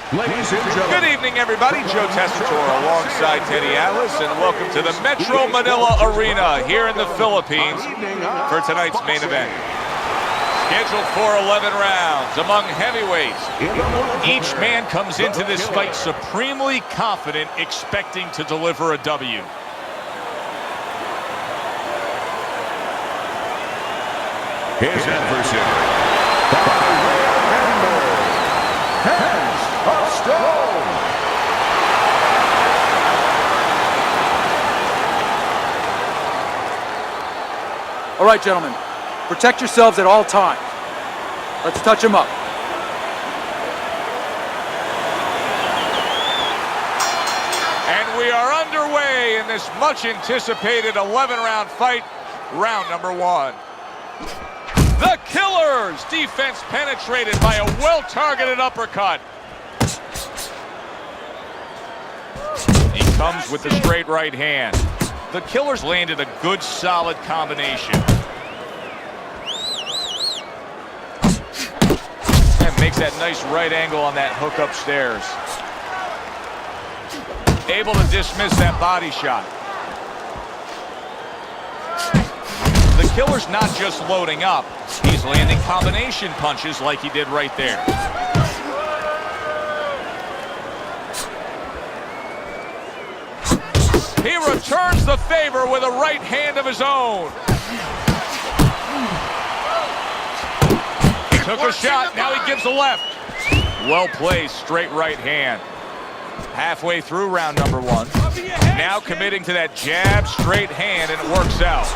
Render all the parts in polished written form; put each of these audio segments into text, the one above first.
Ladies and gentlemen. Good evening, everybody. Joe Tessitore alongside Teddy Atlas, and welcome to the Metro Manila Arena here in the Philippines for tonight's main event. Scheduled for 11 rounds among heavyweights. Each man comes into this fight supremely confident, expecting to deliver a W. His adversary, by way of hands of stone. All right, gentlemen, protect yourselves at all times. Let's touch him up. And we are underway in this much-anticipated 11-round fight, round number one. The Killers! Defense penetrated by a well-targeted uppercut. He comes with the straight right hand. The Killers landed a good, solid combination. And makes that nice right angle on that hook upstairs. Able to dismiss that body shot. The Killer's not just loading up. He's landing combination punches like he did right there. He returns the favor with a right hand of his own. He took a shot, now he gives a left. Well placed, straight right hand. Halfway through round number one. Now committing to that jab, straight hand, and it works out.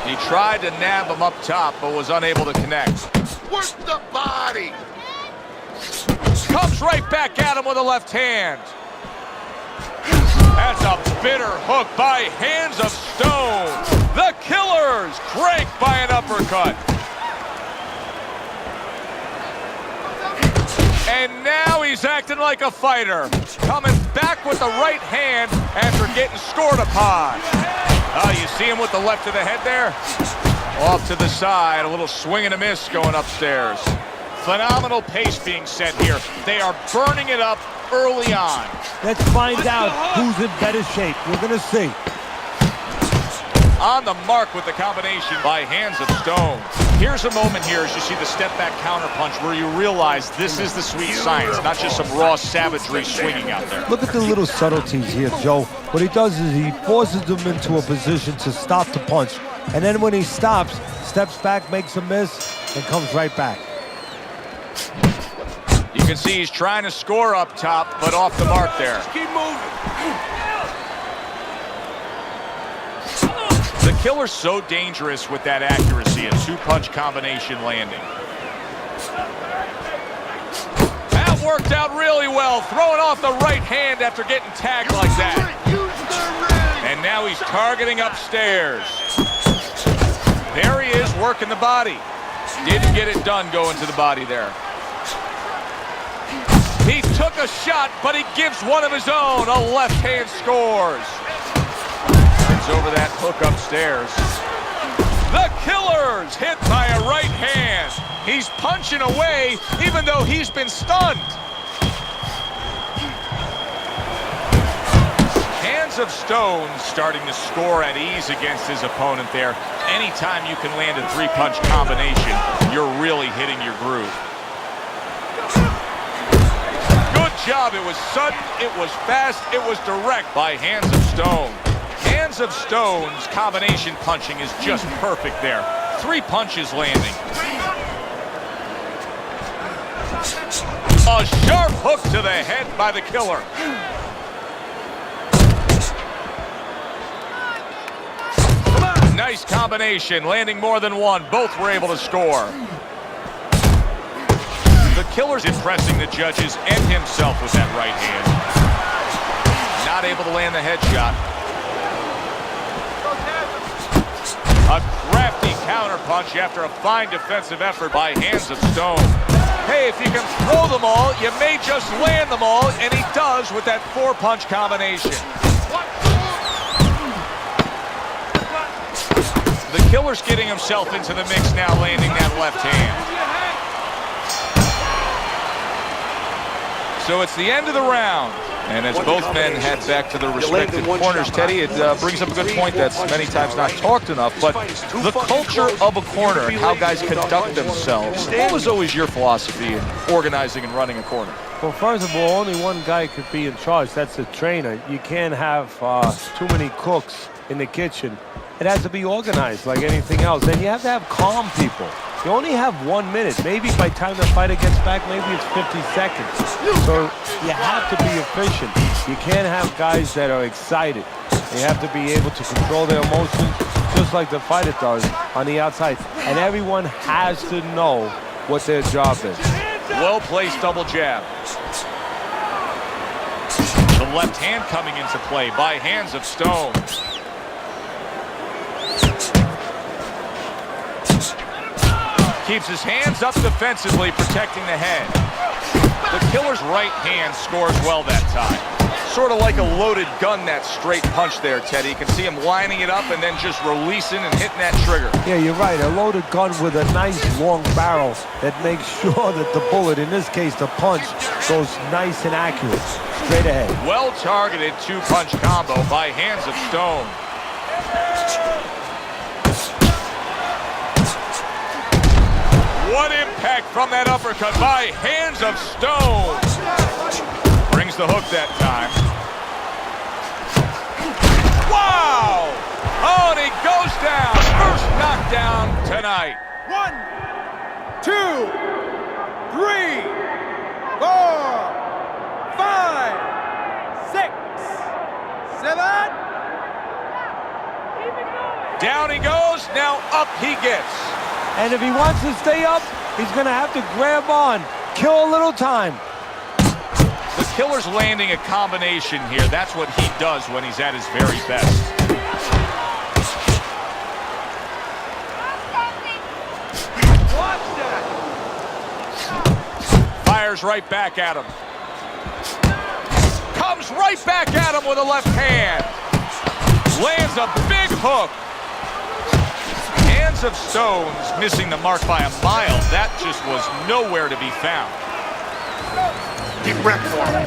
He tried to nab him up top, but was unable to connect. Work the body. Comes right back at him with a left hand. That's a bitter hook by Hands of Stone. The Killers cranked by an uppercut. And now he's acting like a fighter. Coming back with the right hand after getting scored upon. Oh, you see him with the left of the head there? Off to the side, a little swing and a miss going upstairs. Phenomenal pace being set here. They are burning it up early on. Let's find out who's in better shape. We're gonna see. On the mark with the combination by Hands of Stone. Here's a moment here as you see the step-back counterpunch where you realize this is the sweet science, not just some raw savagery swinging out there. Look at the little subtleties here, Joe. What he does is he forces them into a position to stop the punch. And then when he stops, steps back, makes a miss, and comes right back. You can see he's trying to score up top, but off the mark there. Keep moving. The Killer's so dangerous with that accuracy, a two-punch combination landing. That worked out really well, throwing off the right hand after getting tagged like that. And now he's targeting upstairs. There he is, working the body. Didn't get it done going to the body there. He took a shot, but he gives one of his own. A left hand scores. Turns over that hook upstairs. The Killers hit by a right hand. He's punching away even though he's been stunned. Hands of Stone starting to score at ease against his opponent there. Anytime you can land a three-punch combination, you're really hitting your groove. Good job. It was sudden, it was fast, it was direct by Hands of Stone. Hands of Stone's combination punching is just perfect there. 3 punches landing. A sharp hook to the head by the Killer. Nice combination, landing more than one. Both were able to score. The Killer's impressing the judges and himself with that right hand. Not able to land the headshot. A crafty counterpunch after a fine defensive effort by Hands of Stone. Hey, if you can throw them all, you may just land them all, and he does with that 4-punch combination. The killer's getting himself into the mix now, landing that left hand. So it's the end of the round. And as both men head back to their respective corners, Teddy, it brings up a good point that's many times not talked enough, but the culture of a corner and how guys conduct themselves. What was always your philosophy in organizing and running a corner? Well, first of all, only one guy could be in charge. That's the trainer. You can't have too many cooks in the kitchen. It has to be organized like anything else. And you have to have calm people. You only have 1 minute. Maybe by the time the fighter gets back, maybe it's 50 seconds. So you have to be efficient. You can't have guys that are excited. They have to be able to control their emotions just like the fighter does on the outside. And everyone has to know what their job is. Well-placed double jab. The left hand coming into play by Hands of Stone. Keeps his hands up defensively, protecting the head. The killer's right hand scores well that time. Sort of like a loaded gun, that straight punch there, Teddy. You can see him lining it up and then just releasing and hitting that trigger. Yeah, you're right. A loaded gun with a nice long barrel that makes sure that the bullet, in this case the punch, goes nice and accurate. Straight ahead. Well-targeted two-punch combo by Hands of Stone. What impact from that uppercut by Hands of Stone. Brings the hook that time. Wow! Oh, and he goes down. First knockdown tonight. 1, 2, 3, 4, 5, 6, 7. Down he goes. Now up he gets. And if he wants to stay up, he's going to have to grab on. Kill a little time. The killer's landing a combination here. That's what he does when he's at his very best. Fires right back at him. Comes right back at him with a left hand. Lands a big hook. Hands of Stone's missing the mark by a mile. That just was nowhere to be found. Deep breath for him.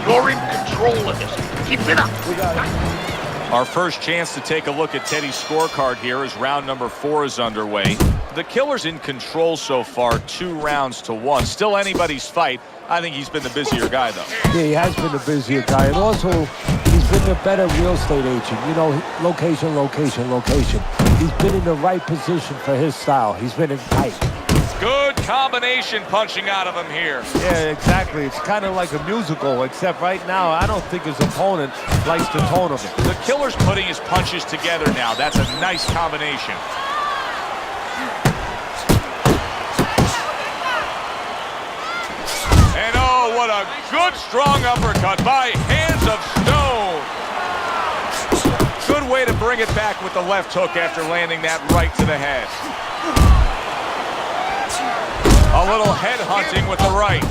You're in control of this. Keep it up. Our first chance to take a look at Teddy's scorecard here as round number 4 is underway. The killer's in control so far, 2 rounds to 1. Still anybody's fight. I think he's been the busier guy, though. Yeah, he has been the busier guy. And also, he's been a better real estate agent. You know, location, location, location. He's been in the right position for his style. He's been in tight. Good combination punching out of him here. Yeah, exactly. It's kind of like a musical, except right now, I don't think his opponent likes the tone of it. The killer's putting his punches together now. That's a nice combination. And oh, what a good strong uppercut by Hands of Stone. Good way to bring it back with the left hook after landing that right to the head. A little head hunting with the right.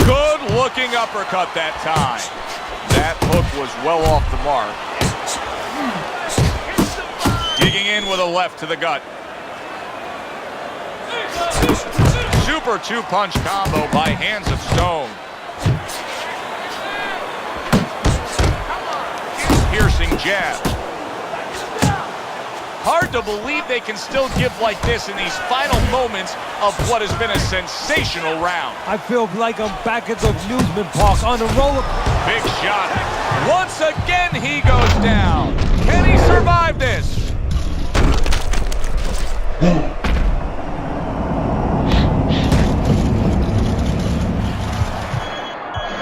Good looking uppercut that time. That hook was well off the mark. Digging in with a left to the gut. Super 2-punch combo by Hands of Stone. Piercing jab. Hard to believe they can still give like this in these final moments of what has been a sensational round. I feel like I'm back at the amusement park on a roller. Big shot. Once again, he goes down. Can he survive this?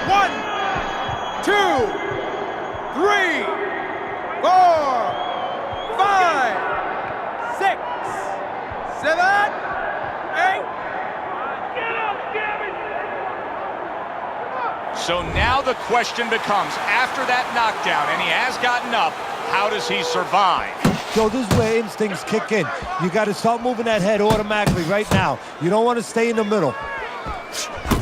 One, 2, 3, 4, 5, 6, 7, 8. So now the question becomes, after that knockdown, and he has gotten up, how does he survive? So this is where instincts kick in. You got to start moving that head automatically right now. You don't want to stay in the middle.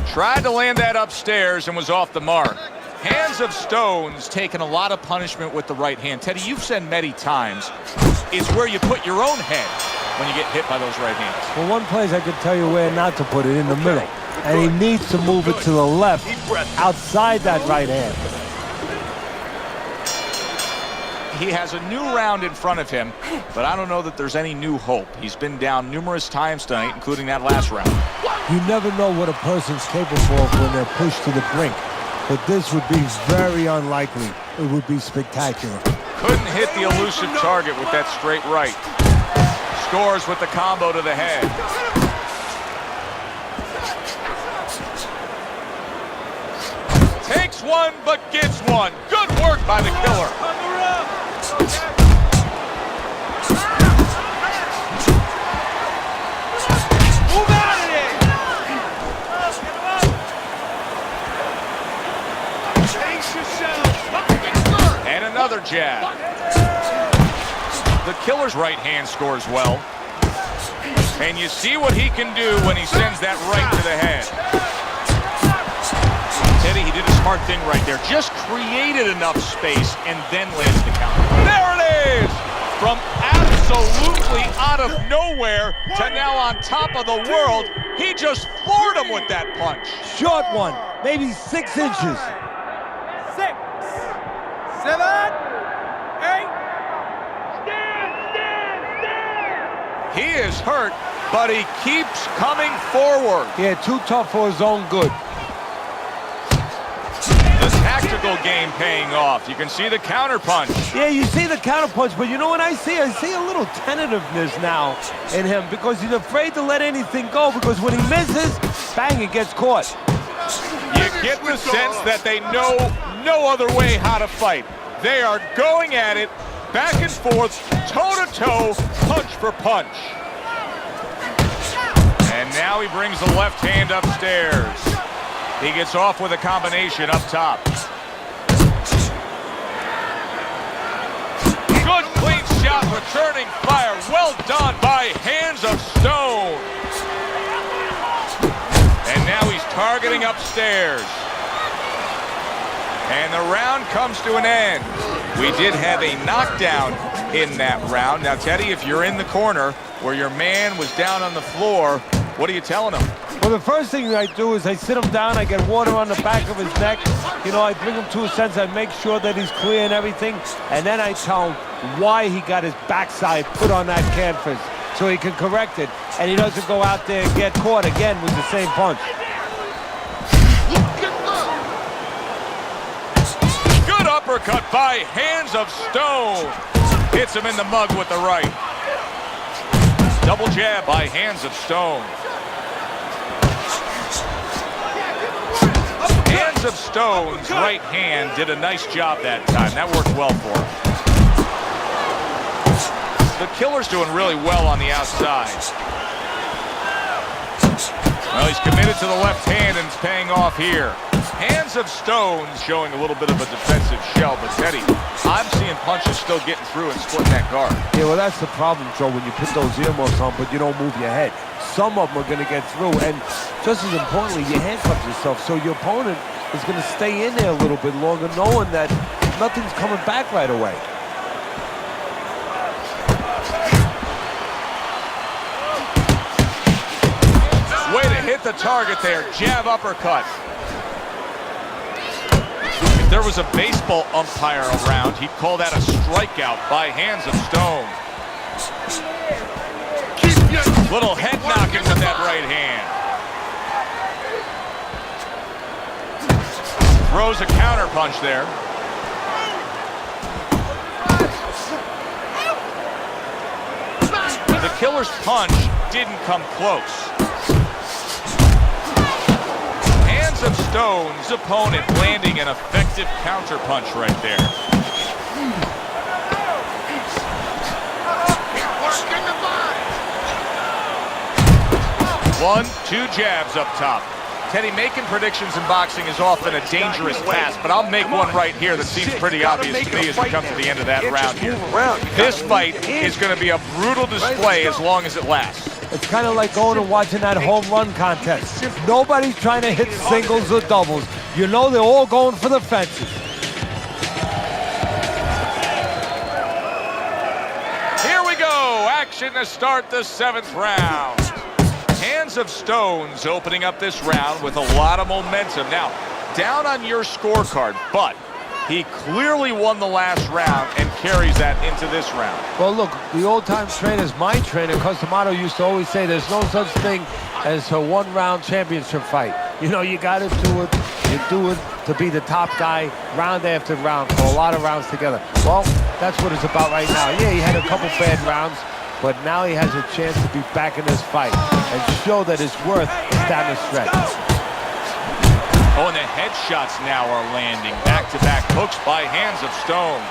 Tried to land that upstairs and was off the mark. Hands of Stone's taken a lot of punishment with the right hand. Teddy, you've said many times, it's where you put your own head when you get hit by those right hands. Well, one place I can tell you where not to put it, in the middle. And he needs to move it to the left, outside that right hand. He has a new round in front of him, but I don't know that there's any new hope. He's been down numerous times tonight, including that last round. You never know what a person's capable of when they're pushed to the brink. But this would be very unlikely. It would be spectacular. Couldn't hit the elusive target with that straight right. Scores with the combo to the head. Takes one, but gets one. Good work by the killer. Move out of there! And another jab. The killer's right hand scores well. And you see what he can do when he sends that right to the head. Teddy, he did a smart thing right there. Just created enough space and then landed the counter. There it is! From absolutely out of nowhere to now on top of the world, he just floored him with that punch. Short one, maybe 6 inches. 6, 7, 8. He is hurt, but he keeps coming forward. Yeah, too tough for his own good. The tactical game paying off. You can see the counter punch. Yeah, you see the counter punch, but you know what I see? I see a little tentativeness now in him because he's afraid to let anything go, because when he misses, bang, it gets caught. You get the sense that they know no other way how to fight. They are going at it, back and forth, toe-to-toe, punch for punch. And now he brings the left hand upstairs. He gets off with a combination up top. Good clean shot, returning fire. Well done by Hands of Stone. And now he's targeting upstairs. And the round comes to an end. We did have a knockdown in that round. Now, Teddy, if you're in the corner where your man was down on the floor, what are you telling him? Well, the first thing I do is I sit him down, I get water on the back of his neck. You know, I bring him to a sense, I make sure that he's clear and everything. And then I tell him why he got his backside put on that canvas so he can correct it. And he doesn't go out there and get caught again with the same punch. Good uppercut by Hands of Stone. Hits him in the mug with the right. Double jab by Hands of Stone. Hands of Stone's right hand did a nice job that time. That worked well for him. The killer's doing really well on the outside. Well, he's committed to the left hand and it's paying off here. Hands of Stone showing a little bit of a defensive shell, but Teddy, I'm seeing punches still getting through and splitting that guard. Yeah, well, that's the problem, Joe, when you put those earmuffs on, but you don't move your head. Some of them are going to get through, and just as importantly, you handcuff yourself, so your opponent is going to stay in there a little bit longer, knowing that nothing's coming back right away. Way to hit the target there. Jab uppercut. If there was a baseball umpire around, he'd call that a strikeout by Hands of Stone. Little head knocking with that right hand. Throws a counter punch there. The killer's punch didn't come close. Hands of Stone's opponent landing an effective counter punch right there. One, two jabs up top. Teddy, making predictions in boxing is often a dangerous task, but I'll make one right here that seems pretty obvious to me as we come to the end of that round here. This fight is going to be a brutal display as long as it lasts. It's kind of like going and watching that home run contest. Nobody's trying to hit singles or doubles. You know they're all going for the fences. Here we go. Action to start the 7th round. Hands of Stones opening up this round with a lot of momentum. Now, down on your scorecard, but he clearly won the last round and carries that into this round. Well, look, the old-time trainers, my trainer, Costamato, used to always say there's no such thing as a one-round championship fight. You know, you got to do it. You do it to be the top guy round after round for a lot of rounds together. Well, that's what it's about right now. Yeah, he had a couple bad rounds, but now he has a chance to be back in this fight and show that his worth is down the stretch. Oh, and the headshots now are landing. Back-to-back hooks by Hands of Stone.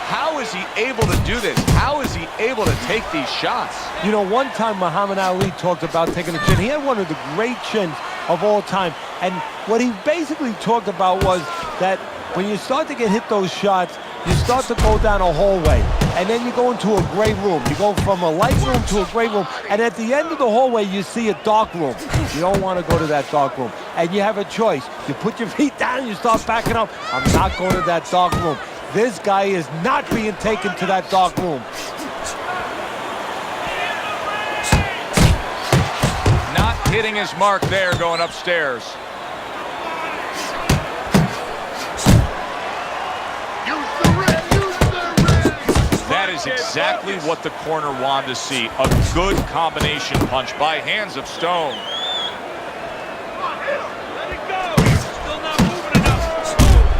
How is he able to do this? How is he able to take these shots? You know, one time Muhammad Ali talked about taking a chin. He had one of the great chins of all time. And what he basically talked about was that when you start to get hit those shots, you start to go down a hallway. And then you go into a gray room. You go from a light room to a gray room. And at the end of the hallway, you see a dark room. You don't want to go to that dark room. And you have a choice. You put your feet down and you start backing up. I'm not going to that dark room. This guy is not being taken to that dark room. Not hitting his mark there going upstairs. That is exactly what the corner wanted to see. A good combination punch by Hands of Stone. Let it go. Still not moving enough.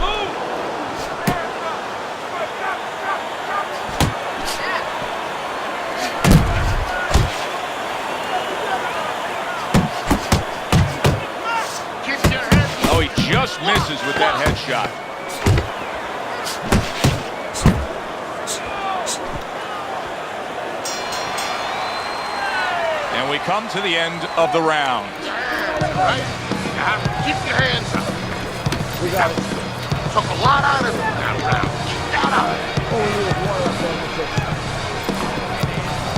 Move. Keep your head. Oh, he just misses with that headshot. And we come to the end of the round. Right? You have to keep your hands up. We got it. Took a lot out of him that round. Keep that up.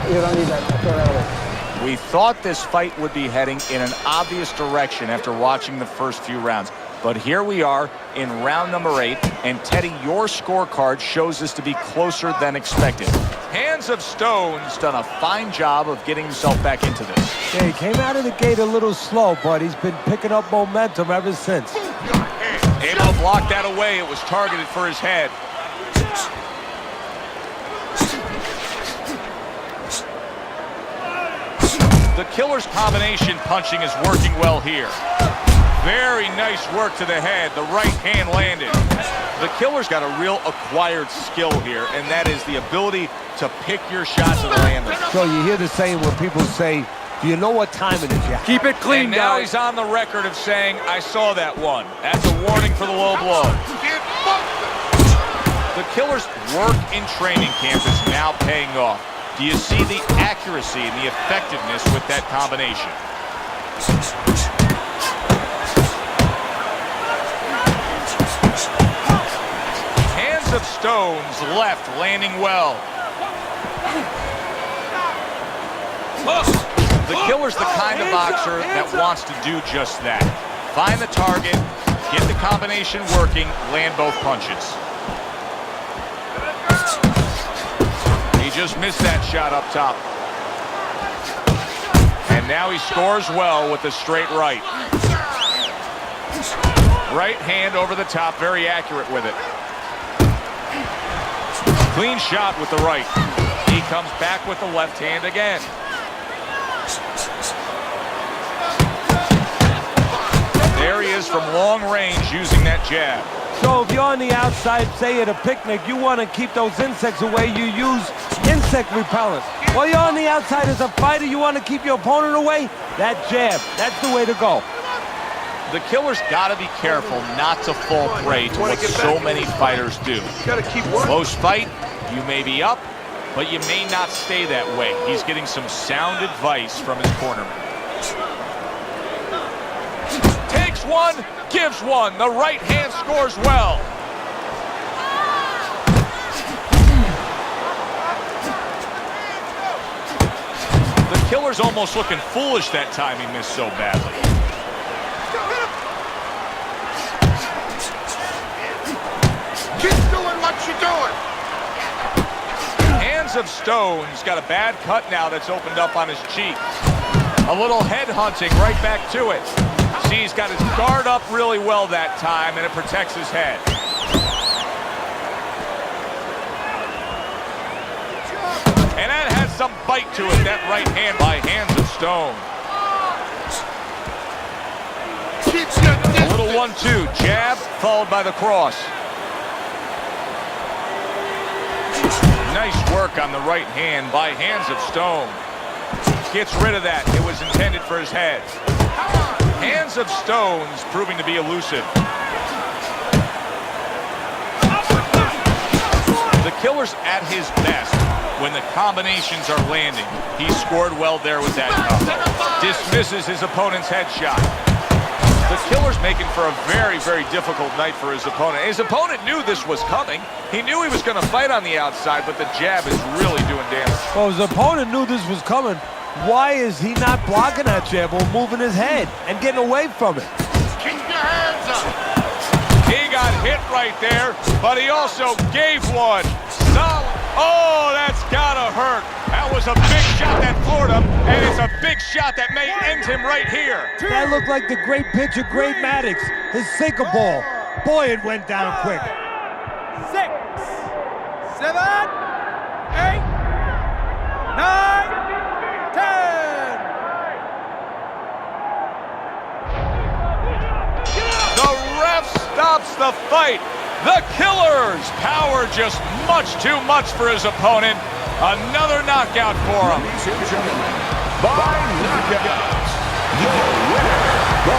You don't need that. Throw that away. We thought this fight would be heading in an obvious direction after watching the first few rounds. But here we are in round number 8, and Teddy, your scorecard shows this to be closer than expected. Hands of Stone's done a fine job of getting himself back into this. Yeah, he came out of the gate a little slow, but he's been picking up momentum ever since. Able to block that away. It was targeted for his head. The Killer's combination punching is working well here. Very nice work to the head. The right hand landed. The Killer's got a real acquired skill here, and that is the ability to pick your shots and land them. So you hear the saying where people say, do you know what time it is yet? Keep it clean, And now guys. he's on the record of saying, I saw that one. That's a warning for the low blow. Get bumped. The Killer's work in training camp is now paying off. Do you see the accuracy and the effectiveness with that combination? Hands of Stone's left landing well. The Killer's the kind of boxer that wants to do just that. Find the target, get the combination working, land both punches. He just missed that shot up top. And now he scores well with the straight right. Right hand over the top, very accurate with it. Clean shot with the right. He comes back with the left hand again. There he is from long range using that jab. So if you're on the outside, say at a picnic, you want to keep those insects away, you use insect repellent. While you're on the outside as a fighter, you want to keep your opponent away, that jab, that's the way to go. The Killer's got to be careful not to fall prey to what so many fighters do. Gotta keep working. Close fight, you may be up, but you may not stay that way. He's getting some sound advice from his cornerman. Takes one, gives one. The right hand scores well. The Killer's almost looking foolish that time he missed so badly. of Stone's got a bad cut now that's opened up on his cheek. A little head hunting right back to it. See, he's got his guard up really well that time, and it protects his head. And that has some bite to it, that right hand by Hands of Stone. A little 1-2, jab, followed by the cross. Nice work on the right hand by Hands of Stone. Gets rid of that. It was intended for his head. Hands of Stone's proving to be elusive. The Killer's at his best when the combinations are landing. He scored well there with that combo. Dismisses his opponent's headshot. The Killer's making for a very, very difficult night for his opponent. His opponent knew this was coming. He knew he was going to fight on the outside, but the jab is really doing damage. Well, his opponent knew this was coming. Why is he not blocking that jab or moving his head and getting away from it? Keep your hands up. He got hit right there, but he also gave one. Solid. Oh, that's gotta hurt. That was a big shot that floored him, and it's a big shot that may end him right here. That looked like the great pitcher, Great Maddox, his sinker ball. Boy, it went down quick. 6, 7, 8, 9, 10. The ref stops the fight. The Killer's power just much too much for his opponent. Another knockout for him. Ladies and gentlemen, by knockout, your winner, the